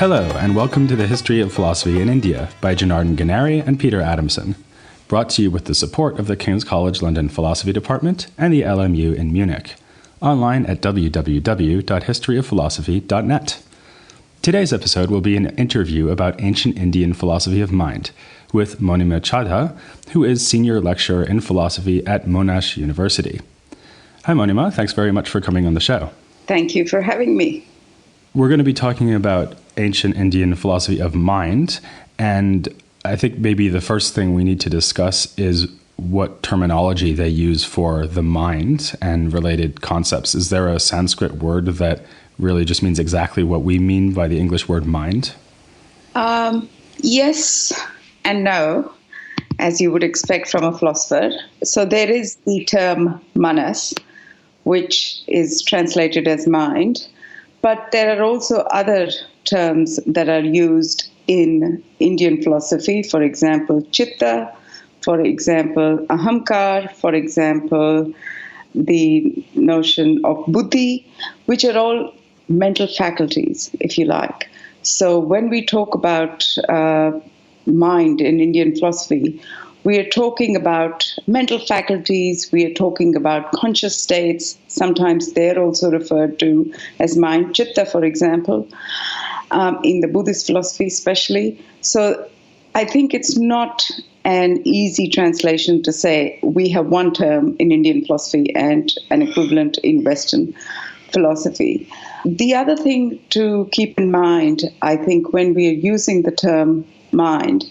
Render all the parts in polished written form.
Hello, and welcome to the History of Philosophy in India by Janardhan Ganeri and Peter Adamson, brought to you with the support of the King's College London Philosophy Department and the LMU in Munich, online at www.historyofphilosophy.net. Today's episode will be an interview about ancient Indian philosophy of mind with Monima Chadha, who is Senior Lecturer in Philosophy at Monash University. Hi Monima, thanks very much for coming on the show. Thank you for having me. We're going to be talking about ancient Indian philosophy of mind, and I think maybe the first thing we need to discuss is what terminology they use for the mind and related concepts. Is there a Sanskrit word that really just means exactly what we mean by the English word mind? Yes and no, as you would expect from a philosopher. So there is the term manas, which is translated as mind. But there are also other terms that are used in Indian philosophy, for example, chitta, for example, ahamkar, for example, the notion of buddhi, which are all mental faculties, if you like. So when we talk about mind in Indian philosophy, we are talking about mental faculties, we are talking about conscious states. Sometimes they're also referred to as mind, chitta, for example, in the Buddhist philosophy especially. So I think it's not an easy translation to say we have one term in Indian philosophy and an equivalent in Western philosophy. The other thing to keep in mind, I think, when we are using the term mind,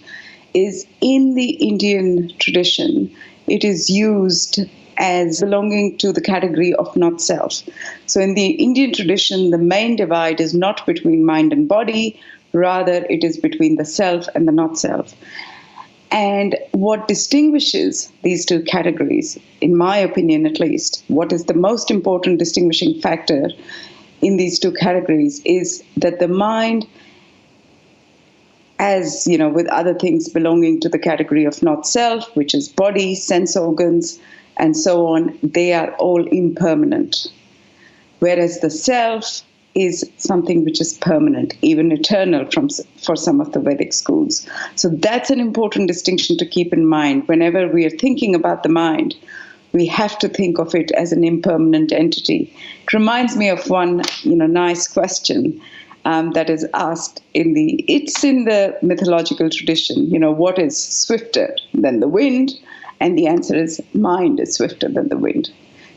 is in the Indian tradition, it is used as belonging to the category of not self. So in the Indian tradition, the main divide is not between mind and body, rather it is between the self and the not self. And what distinguishes these two categories, in my opinion at least, what is the most important distinguishing factor in these two categories is that the mind, as you know, with other things belonging to the category of not self, which is body, sense organs, and so on, they are all impermanent. Whereas the self is something which is permanent, even eternal for some of the Vedic schools. So that's an important distinction to keep in mind. Whenever we are thinking about the mind, we have to think of it as an impermanent entity. It reminds me of one, nice question that is asked it's in the mythological tradition, what is swifter than the wind? And the answer is mind is swifter than the wind.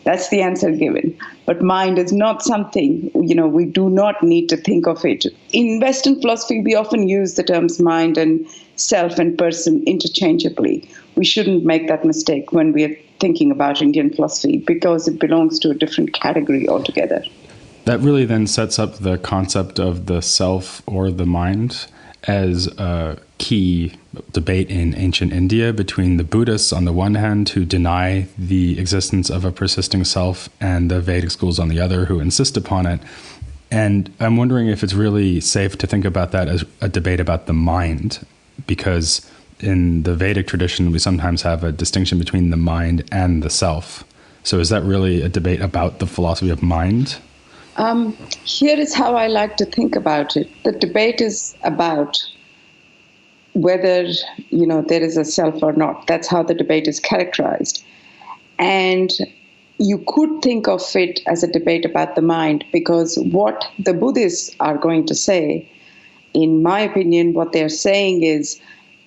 That's the answer given. But mind is not something, we do not need to think of it. In Western philosophy, we often use the terms mind and self and person interchangeably. We shouldn't make that mistake when we are thinking about Indian philosophy because it belongs to a different category altogether. That really then sets up the concept of the self or the mind as a key debate in ancient India between the Buddhists on the one hand, who deny the existence of a persisting self, and the Vedic schools on the other, who insist upon it. And I'm wondering if it's really safe to think about that as a debate about the mind, because in the Vedic tradition, we sometimes have a distinction between the mind and the self. So is that really a debate about the philosophy of mind? Here is how I like to think about it. The debate is about whether, there is a self or not. That's how the debate is characterized. And you could think of it as a debate about the mind, because what the Buddhists are going to say, in my opinion, what they're saying is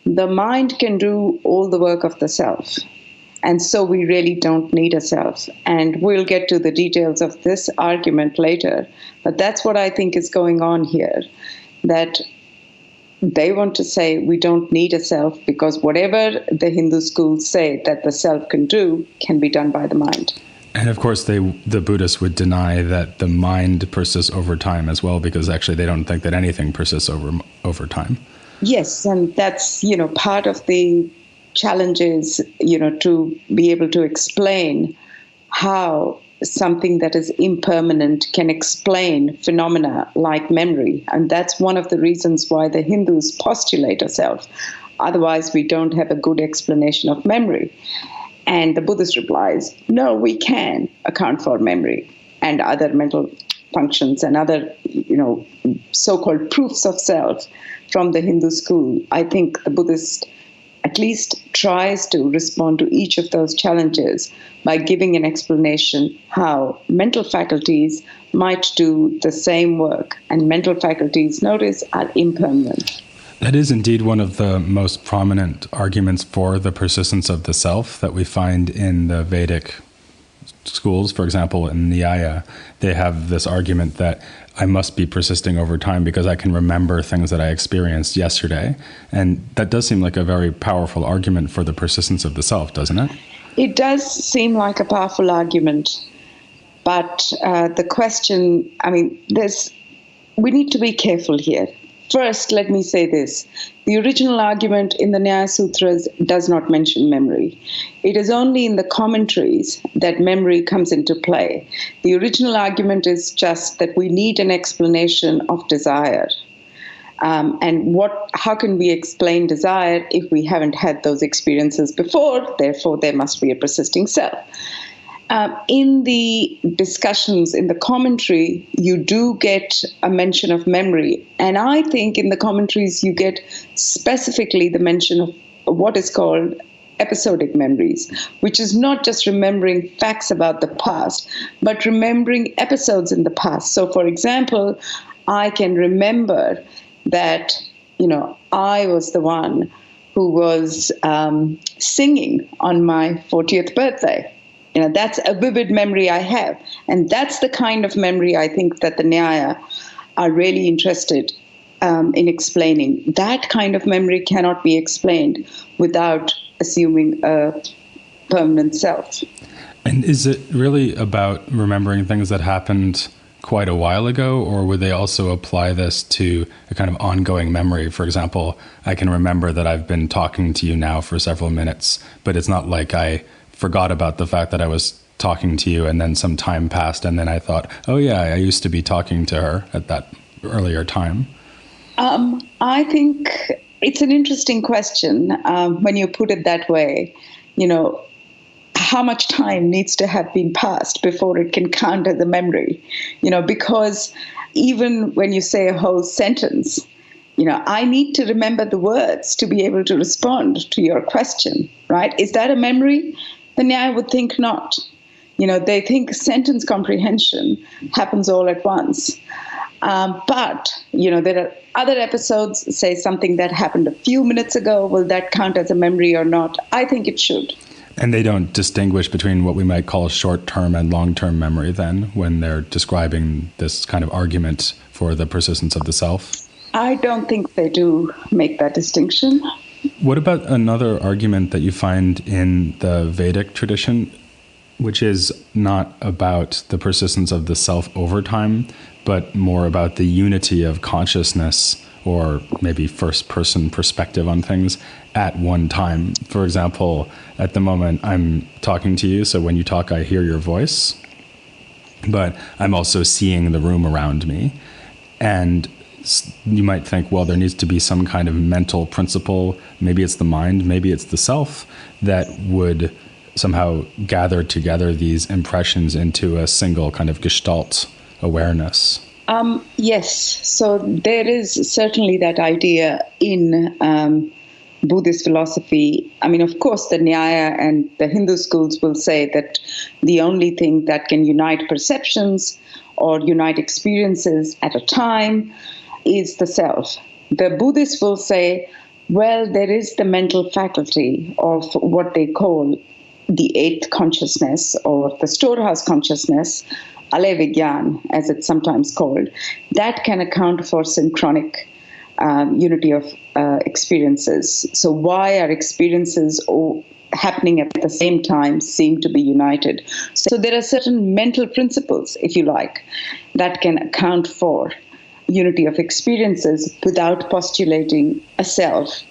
the mind can do all the work of the self. And so we really don't need a self. And we'll get to the details of this argument later. But that's what I think is going on here, that they want to say we don't need a self because whatever the Hindu schools say that the self can do can be done by the mind. And of course, the Buddhists would deny that the mind persists over time as well, because actually they don't think that anything persists over time. Yes, and that's, part of the challenges, to be able to explain how something that is impermanent can explain phenomena like memory. And that's one of the reasons why the Hindus postulate a self. Otherwise, we don't have a good explanation of memory. And the Buddhist replies, no, we can account for memory and other mental functions and other, so-called proofs of self from the Hindu school, I think the Buddhist at least tries to respond to each of those challenges by giving an explanation how mental faculties might do the same work, and mental faculties, notice, are impermanent. That is indeed one of the most prominent arguments for the persistence of the self that we find in the Vedic schools. For example, in Nyaya, they have this argument that I must be persisting over time because I can remember things that I experienced yesterday. And that does seem like a very powerful argument for the persistence of the self, doesn't it? It does seem like a powerful argument. But the question, we need to be careful here. First, let me say this. The original argument in the Nyaya Sutras does not mention memory. It is only in the commentaries that memory comes into play. The original argument is just that we need an explanation of desire. How can we explain desire if we haven't had those experiences before? Therefore, there must be a persisting self. In the discussions, in the commentary, you do get a mention of memory. And I think in the commentaries, you get specifically the mention of what is called episodic memories, which is not just remembering facts about the past, but remembering episodes in the past. So, for example, I can remember that, I was the one who was singing on my 40th birthday. That's a vivid memory I have. And that's the kind of memory I think that the Nyaya are really interested in explaining. That kind of memory cannot be explained without assuming a permanent self. And is it really about remembering things that happened quite a while ago, or would they also apply this to a kind of ongoing memory? For example, I can remember that I've been talking to you now for several minutes, but it's not like I forgot about the fact that I was talking to you and then some time passed and then I thought, oh yeah, I used to be talking to her at that earlier time. I think it's an interesting question when you put it that way. How much time needs to have been passed before it can count as a memory? Because even when you say a whole sentence, I need to remember the words to be able to respond to your question, right? Is that a memory? The Nyaya would think not. They think sentence comprehension happens all at once. But there are other episodes, say something that happened a few minutes ago. Will that count as a memory or not? I think it should. And they don't distinguish between what we might call short-term and long-term memory then when they're describing this kind of argument for the persistence of the self? I don't think they do make that distinction. What about another argument that you find in the Vedic tradition, which is not about the persistence of the self over time, but more about the unity of consciousness, or maybe first-person perspective on things at one time? For example, at the moment I'm talking to you, so when you talk I hear your voice, but I'm also seeing the room around me. And you might think, well, there needs to be some kind of mental principle, maybe it's the mind, maybe it's the self, that would somehow gather together these impressions into a single kind of gestalt awareness. Yes, so there is certainly that idea in Buddhist philosophy. Of course, the Nyaya and the Hindu schools will say that the only thing that can unite perceptions or unite experiences at a time is the self. The Buddhists will say, well, there is the mental faculty of what they call the eighth consciousness or the storehouse consciousness, Alevigyan, as it's sometimes called, that can account for synchronic unity of experiences. So why are experiences happening at the same time seem to be united? So there are certain mental principles, if you like, that can account for unity of experiences without postulating a self.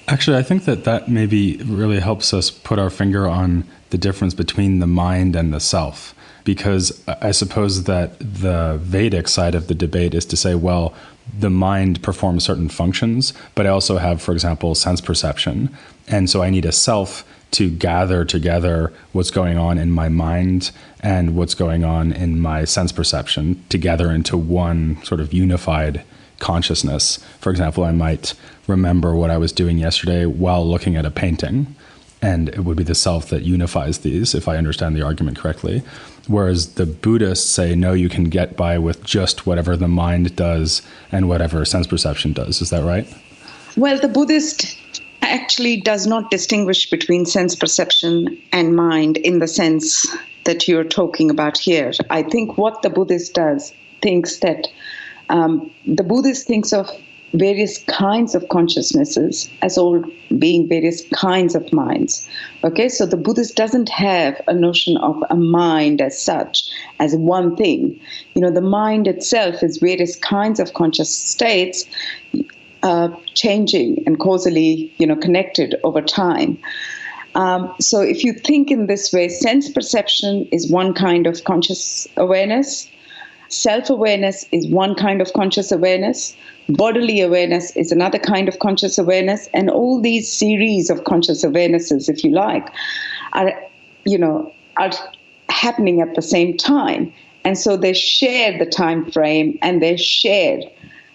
Actually, I think that maybe really helps us put our finger on the difference between the mind and the self. because I suppose that the Vedic side of the debate is to say, well, the mind performs certain functions, but I also have, for example, sense perception. And so I need a self to gather together what's going on in my mind and what's going on in my sense perception together into one sort of unified consciousness. For example, I might remember what I was doing yesterday while looking at a painting, and it would be the self that unifies these, if I understand the argument correctly. Whereas the Buddhists say, no, you can get by with just whatever the mind does and whatever sense perception does. Is that right? Well, the Buddhist actually does not distinguish between sense perception and mind in the sense that you're talking about here. I think what the Buddhist thinks that the Buddhist thinks of various kinds of consciousnesses as all being various kinds of minds. Okay, so the Buddhist doesn't have a notion of a mind as such, as one thing. The mind itself is various kinds of conscious states, changing and causally, connected over time. So if you think in this way, sense perception is one kind of conscious awareness. Self-awareness is one kind of conscious awareness. Bodily awareness is another kind of conscious awareness. And all these series of conscious awarenesses, if you like, are happening at the same time. And so they share the time frame, and they share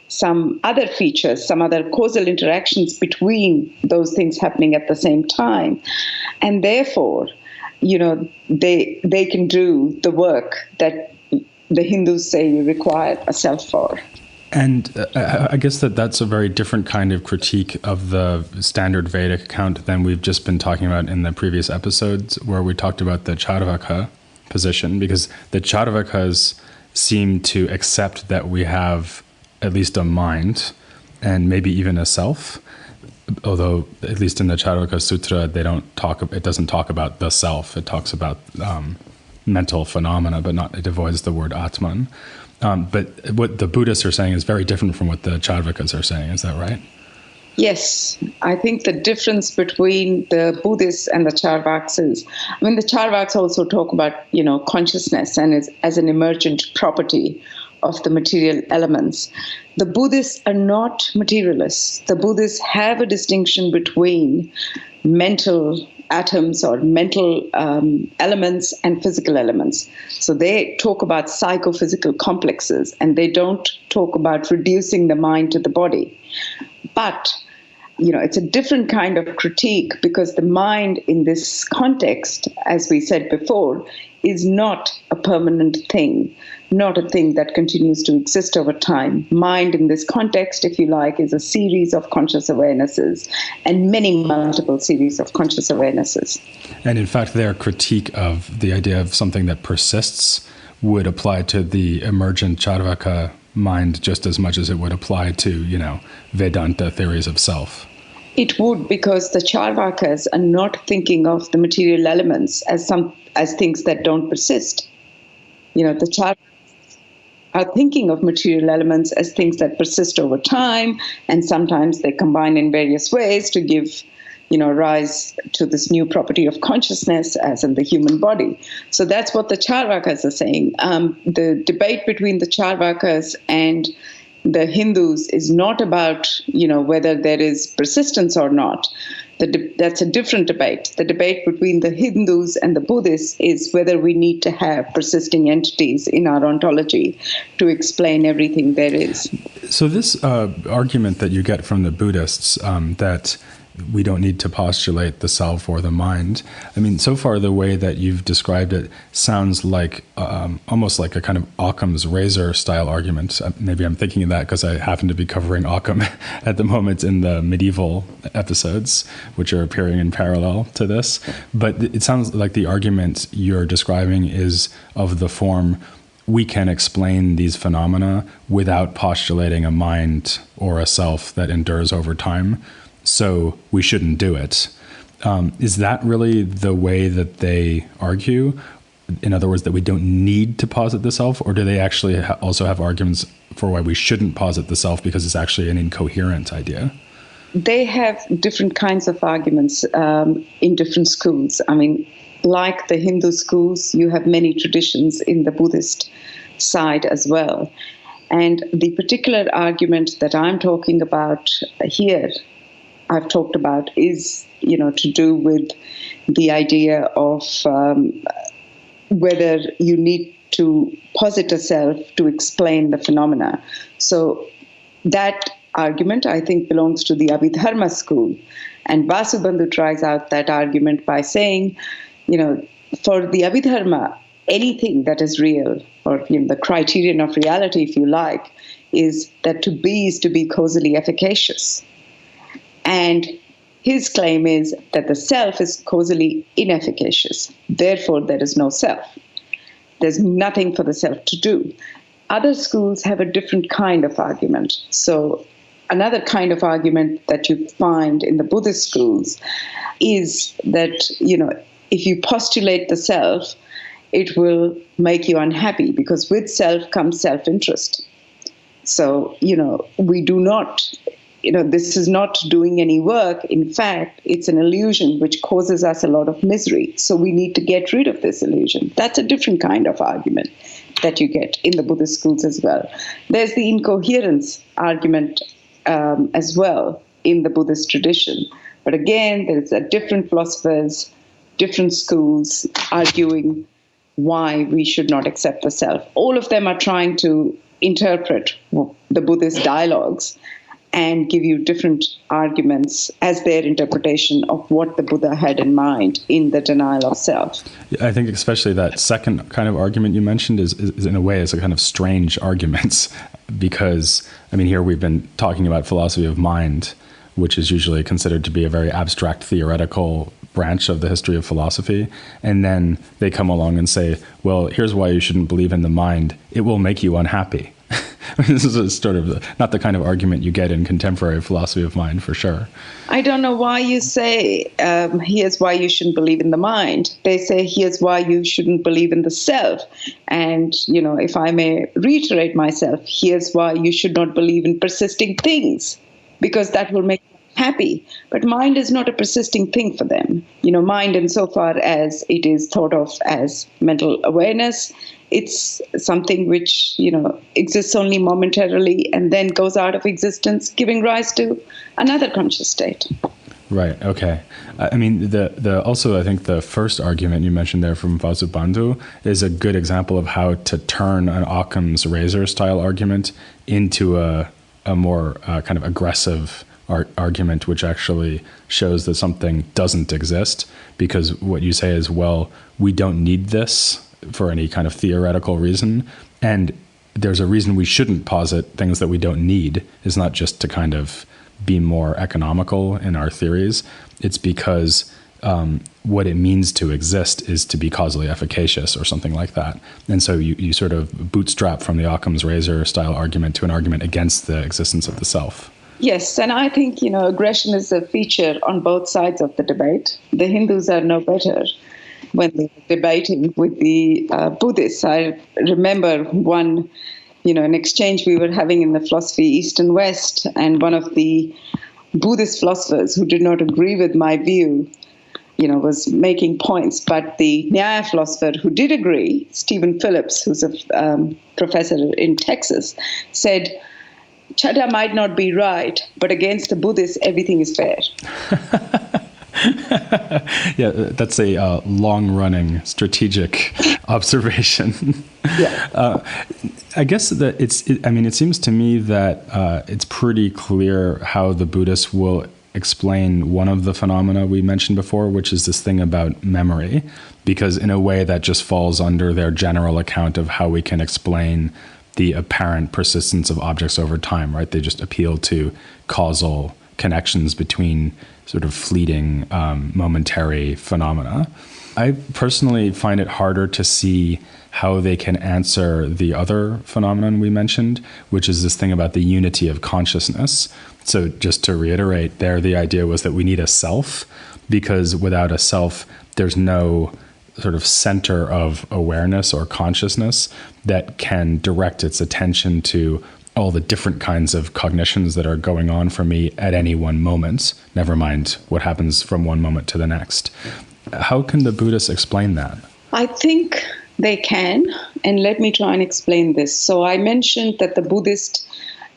some other features, some other causal interactions between those things happening at the same time. And therefore, they can do the work that the Hindus say you require a self for. And I guess that's a very different kind of critique of the standard Vedic account than we've just been talking about in the previous episodes, where we talked about the Charvaka position, because the Charvakas seem to accept that we have at least a mind and maybe even a self, although at least in the Charvaka Sutra, it doesn't talk about the self. It talks about mental phenomena, but it avoids the word Atman. But what the Buddhists are saying is very different from what the Charvakas are saying. Is that right? Yes. I think the difference between the Buddhists and the Charvaks is, the Charvaks also talk about, consciousness and as an emergent property of the material elements. The Buddhists are not materialists. The Buddhists have a distinction between mental atoms or mental elements and physical elements. So they talk about psychophysical complexes, and they don't talk about reducing the mind to the body. But, it's a different kind of critique, because the mind in this context, as we said before, is not a permanent thing, not a thing that continues to exist over time. Mind in this context, if you like, is a series of conscious awarenesses, and many multiple series of conscious awarenesses. And in fact, their critique of the idea of something that persists would apply to the emergent Charvaka mind just as much as it would apply to, Vedanta theories of self. It would, because the Charvakas are not thinking of the material elements as things that don't persist. The Charvakas are thinking of material elements as things that persist over time, and sometimes they combine in various ways to give, rise to this new property of consciousness, as in the human body. So that's what the Charvakas are saying. The debate between the Charvakas and the Hindus is not about, whether there is persistence or not. That's a different debate. The debate between the Hindus and the Buddhists is whether we need to have persisting entities in our ontology to explain everything there is. So this argument that you get from the Buddhists that we don't need to postulate the self or the mind. So far the way that you've described it sounds like almost like a kind of Occam's razor style argument. Maybe I'm thinking of that because I happen to be covering Occam at the moment in the medieval episodes, which are appearing in parallel to this. But it sounds like the argument you're describing is of the form, we can explain these phenomena without postulating a mind or a self that endures over time. So we shouldn't do it. Is that really the way that they argue? In other words, that we don't need to posit the self? Or do they actually also have arguments for why we shouldn't posit the self because it's actually an incoherent idea? They have different kinds of arguments in different schools. like the Hindu schools, you have many traditions in the Buddhist side as well. And the particular argument that I'm talking about here, I've talked about, is, to do with the idea of whether you need to posit a self to explain the phenomena. So that argument, I think, belongs to the Abhidharma school. And Vasubandhu tries out that argument by saying, for the Abhidharma, anything that is real, or the criterion of reality, if you like, is that to be is to be causally efficacious. And his claim is that the self is causally inefficacious. Therefore, there is no self. There's nothing for the self to do. Other schools have a different kind of argument. So another kind of argument that you find in the Buddhist schools is that, if you postulate the self, it will make you unhappy, because with self comes self-interest. So, we do not, this is not doing any work. In fact, it's an illusion which causes us a lot of misery. So we need to get rid of this illusion. That's a different kind of argument that you get in the Buddhist schools as well. There's the incoherence argument as well in the Buddhist tradition. But again, there's different philosophers, different schools arguing why we should not accept the self. All of them are trying to interpret the Buddhist dialogues and give you different arguments as their interpretation of what the Buddha had in mind in the denial of self. I think especially that second kind of argument you mentioned is in a way, is a kind of strange arguments, because, here we've been talking about philosophy of mind, which is usually considered to be a very abstract theoretical branch of the history of philosophy. And then they come along and say, well, here's why you shouldn't believe in the mind. It will make you unhappy. This is sort of not the kind of argument you get in contemporary philosophy of mind, for sure. I don't know why you say, here's why you shouldn't believe in the mind. They say, here's why you shouldn't believe in the self. And, if I may reiterate myself, here's why you should not believe in persisting things, because that will make you happy. But mind is not a persisting thing for them. Mind, insofar as it is thought of as mental awareness, it's something which, exists only momentarily and then goes out of existence, giving rise to another conscious state. Right. Okay. Also, I think the first argument you mentioned there from Vasubandhu is a good example of how to turn an Occam's razor style argument into a more kind of aggressive argument, which actually shows that something doesn't exist, because what you say is, well, we don't need this for any kind of theoretical reason, and there's a reason we shouldn't posit things that we don't need. It's not just to kind of be more economical in our theories. It's because what it means to exist is to be causally efficacious or something like that. And so you sort of bootstrap from the Occam's razor style argument to an argument against the existence of the self. Yes, and I think, aggression is a feature on both sides of the debate. The Hindus are no better when they're debating with the Buddhists. I remember an exchange we were having in the philosophy East and West, and one of the Buddhist philosophers who did not agree with my view, was making points. But the Nyaya philosopher who did agree, Stephen Phillips, who's a professor in Texas, said, Chadha might not be right, but against the Buddhists, everything is fair. Yeah, that's a long-running strategic observation. Yeah. I guess that it seems to me that it's pretty clear how the Buddhists will explain one of the phenomena we mentioned before, which is this thing about memory, because in a way that just falls under their general account of how we can explain the apparent persistence of objects over time, right? They just appeal to causal connections between sort of fleeting, momentary phenomena. I personally find it harder to see how they can answer the other phenomenon we mentioned, which is this thing about the unity of consciousness. So just to reiterate there, the idea was that we need a self, because without a self, there's no sort of center of awareness or consciousness that can direct its attention to all the different kinds of cognitions that are going on for me at any one moment, never mind what happens from one moment to the next. How can the Buddhists explain that? I think they can, and let me try and explain this. So I mentioned that the Buddhist,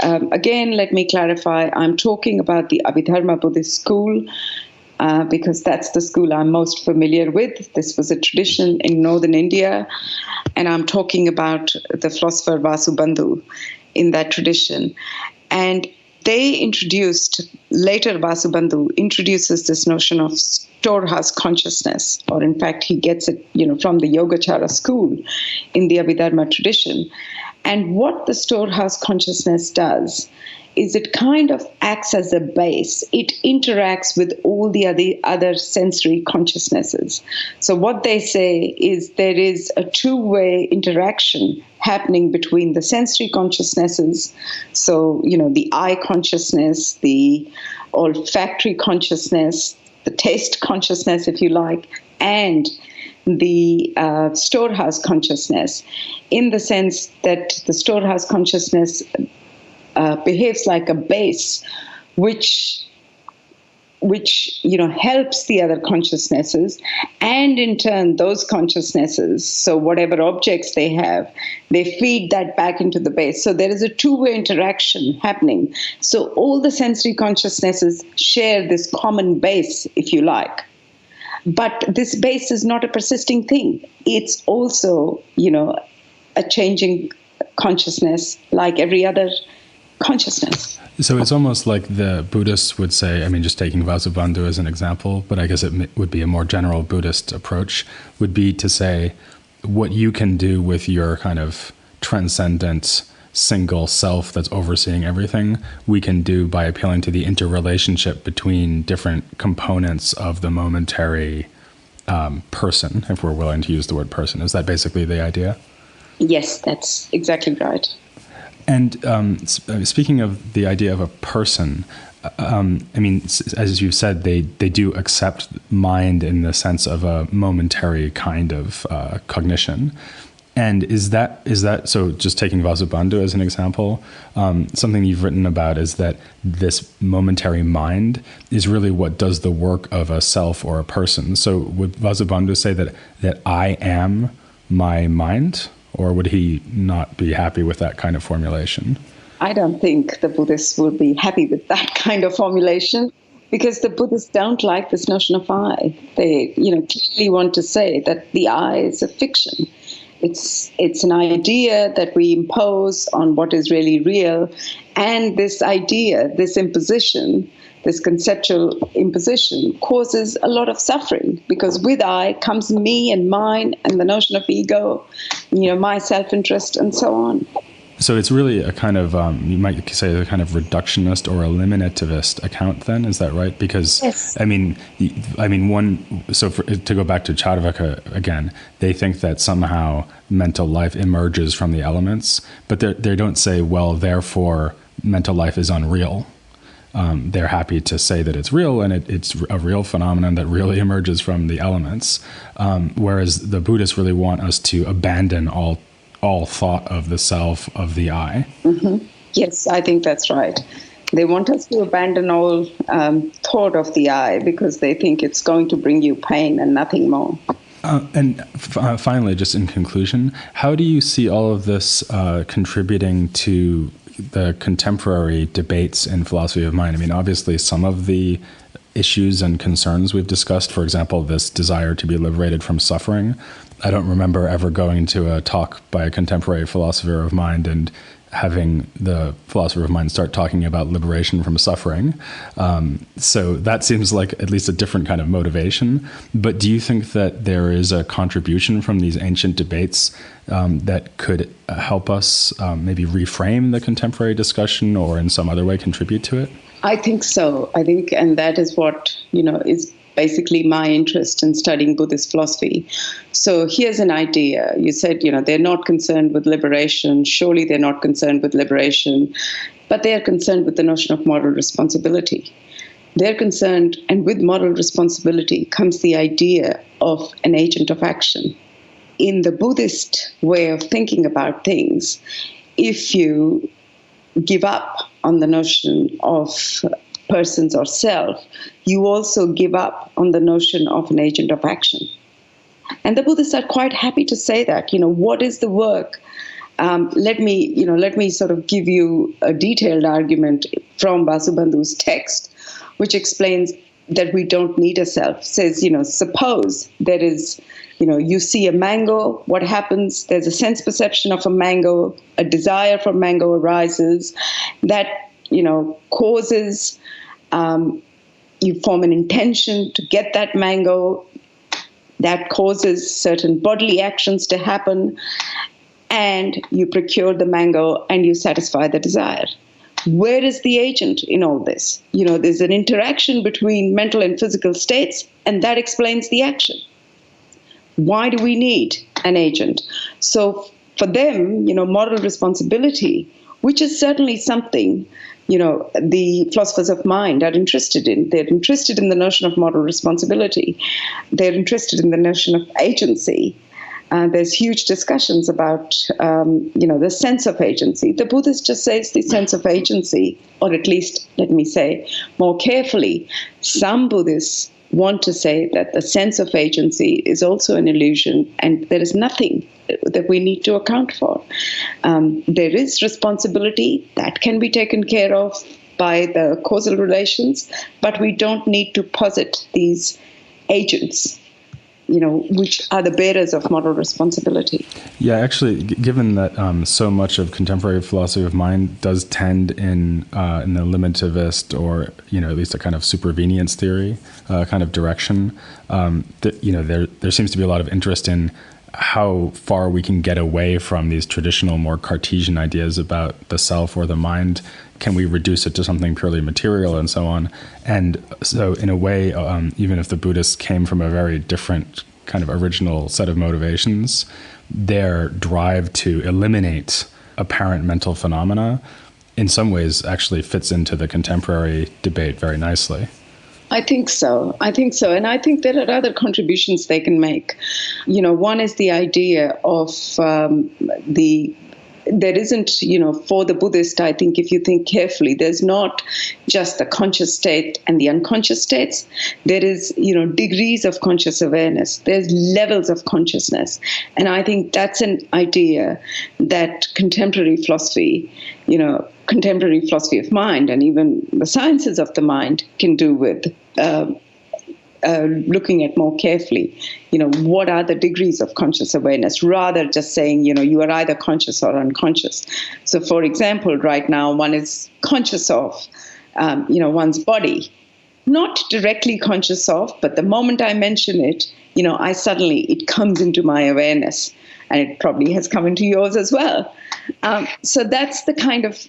again, let me clarify, I'm talking about the Abhidharma Buddhist school, because that's the school I'm most familiar with. This was a tradition in northern India, and I'm talking about the philosopher Vasubandhu in that tradition. And they introduced, later Vasubandhu introduces this notion of storehouse consciousness, or in fact he gets it from the Yogacara school in the Abhidharma tradition. And what the storehouse consciousness does is it kind of acts as a base. It interacts with all the other sensory consciousnesses. So what they say is there is a two-way interaction happening between the sensory consciousnesses, so, the eye consciousness, the olfactory consciousness, the taste consciousness, if you like, and the storehouse consciousness, in the sense that the storehouse consciousness behaves like a base, which helps the other consciousnesses, and in turn those consciousnesses, so whatever objects they have, they feed that back into the base. So there is a two-way interaction happening. So all the sensory consciousnesses share this common base, if you like. But this base is not a persisting thing. It's also, a changing consciousness like every other consciousness. So it's almost like the Buddhists would say, just taking Vasubandhu as an example, but I guess it would be a more general Buddhist approach, would be to say what you can do with your kind of transcendent single self that's overseeing everything, we can do by appealing to the interrelationship between different components of the momentary person, if we're willing to use the word person. Is that basically the idea? Yes, that's exactly right. And speaking of the idea of a person, as you said, they do accept mind in the sense of a momentary kind of cognition. And is that so? Just taking Vasubandhu as an example, something you've written about is that this momentary mind is really what does the work of a self or a person. So would Vasubandhu say that I am my mind? Or would he not be happy with that kind of formulation? I don't think the Buddhists would be happy with that kind of formulation, because the Buddhists don't like this notion of I. They, clearly want to say that the I is a fiction. It's an idea that we impose on what is really real, and this idea, this imposition, this conceptual imposition causes a lot of suffering, because with I comes me and mine and the notion of ego, my self-interest and so on. So it's really a kind of, you might say a kind of reductionist or eliminativist account then, is that right? Because, yes. to go back to Charvaka again, they think that somehow mental life emerges from the elements, but they don't say, well, therefore mental life is unreal. They're happy to say that it's real and it's a real phenomenon that really emerges from the elements, whereas the Buddhists really want us to abandon all thought of the self, of the I. Mm-hmm. Yes, I think that's right. They want us to abandon all thought of the I, because they think it's going to bring you pain and nothing more. Finally, just in conclusion, how do you see all of this contributing to the contemporary debates in philosophy of mind? Obviously, some of the issues and concerns we've discussed, for example, this desire to be liberated from suffering. I don't remember ever going to a talk by a contemporary philosopher of mind and having the philosopher of mind start talking about liberation from suffering. So that seems like at least a different kind of motivation. But do you think that there is a contribution from these ancient debates that could help us maybe reframe the contemporary discussion or in some other way contribute to it? I think so. And that is what, is basically my interest in studying Buddhist philosophy. So here's an idea. You said, they're not concerned with liberation. Surely they're not concerned with liberation, but they are concerned with the notion of moral responsibility. They're concerned, and with moral responsibility comes the idea of an agent of action. In the Buddhist way of thinking about things, if you give up on the notion of persons or self, you also give up on the notion of an agent of action. And the Buddhists are quite happy to say that. What is the work? Let me sort of give you a detailed argument from Vasubandhu's text, which explains that we don't need a self. Says, suppose there is, you see a mango, what happens? There's a sense perception of a mango, a desire for mango arises, that, causes, you form an intention to get that mango, that causes certain bodily actions to happen, and you procure the mango and you satisfy the desire. Where is the agent in all this? There's an interaction between mental and physical states, and that explains the action. Why do we need an agent? So for them, moral responsibility, which is certainly something, the philosophers of mind are interested in. They're interested in the notion of moral responsibility. They're interested in the notion of agency. There's huge discussions about, the sense of agency. The Buddhist just says the sense of agency, or at least, let me say more carefully, some Buddhists want to say that the sense of agency is also an illusion and there is nothing that we need to account for. There is responsibility that can be taken care of by the causal relations, but we don't need to posit these agents, which are the bearers of moral responsibility. Yeah, actually, given that so much of contemporary philosophy of mind does tend in the limitivist, or at least a kind of supervenience theory kind of direction, there seems to be a lot of interest in how far we can get away from these traditional, more Cartesian ideas about the self or the mind. Can we reduce it to something purely material and so on? And so in a way, even if the Buddhists came from a very different kind of original set of motivations, their drive to eliminate apparent mental phenomena in some ways actually fits into the contemporary debate very nicely. I think so. And I think there are other contributions they can make. One is the idea of there isn't, for the Buddhist, I think if you think carefully, there's not just the conscious state and the unconscious states. There is, degrees of conscious awareness. There's levels of consciousness. And I think that's an idea that contemporary philosophy of mind and even the sciences of the mind can do with looking at more carefully, what are the degrees of conscious awareness, rather just saying, you are either conscious or unconscious. So, for example, right now, one is conscious of, one's body, not directly conscious of, but the moment I mention it, it comes into my awareness, and it probably has come into yours as well. So that's the kind of,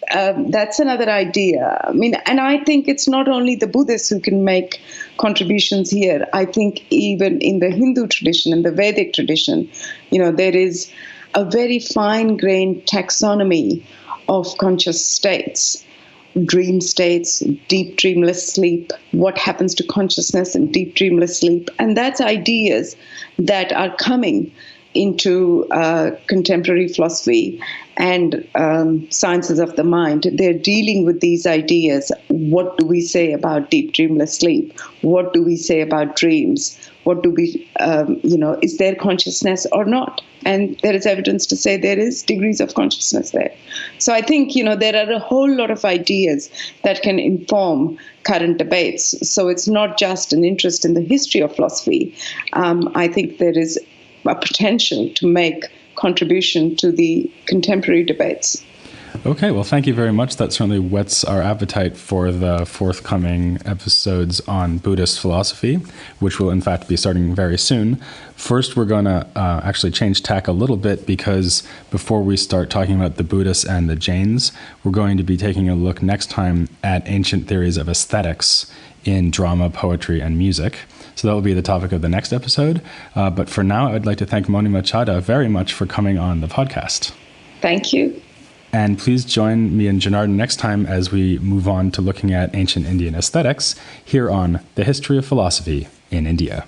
that's another idea. And I think it's not only the Buddhists who can make contributions here. I think even in the Hindu tradition and the Vedic tradition, there is a very fine-grained taxonomy of conscious states, dream states, deep dreamless sleep, what happens to consciousness in deep dreamless sleep. And that's ideas that are coming into contemporary philosophy and sciences of the mind. They're dealing with these ideas. What do we say about deep dreamless sleep? What do we say about dreams? What do we, is there consciousness or not? And there is evidence to say there is degrees of consciousness there. So I think, there are a whole lot of ideas that can inform current debates. So it's not just an interest in the history of philosophy. I think there is a potential to make contribution to the contemporary debates. Okay, well, thank you very much. That certainly whets our appetite for the forthcoming episodes on Buddhist philosophy, which will in fact be starting very soon. First, we're going to actually change tack a little bit, because before we start talking about the Buddhists and the Jains, we're going to be taking a look next time at ancient theories of aesthetics in drama, poetry, and music. So that will be the topic of the next episode. But for now, I'd like to thank Monima Chadha very much for coming on the podcast. Thank you. And please join me and Janardhan next time as we move on to looking at ancient Indian aesthetics here on The History of Philosophy in India.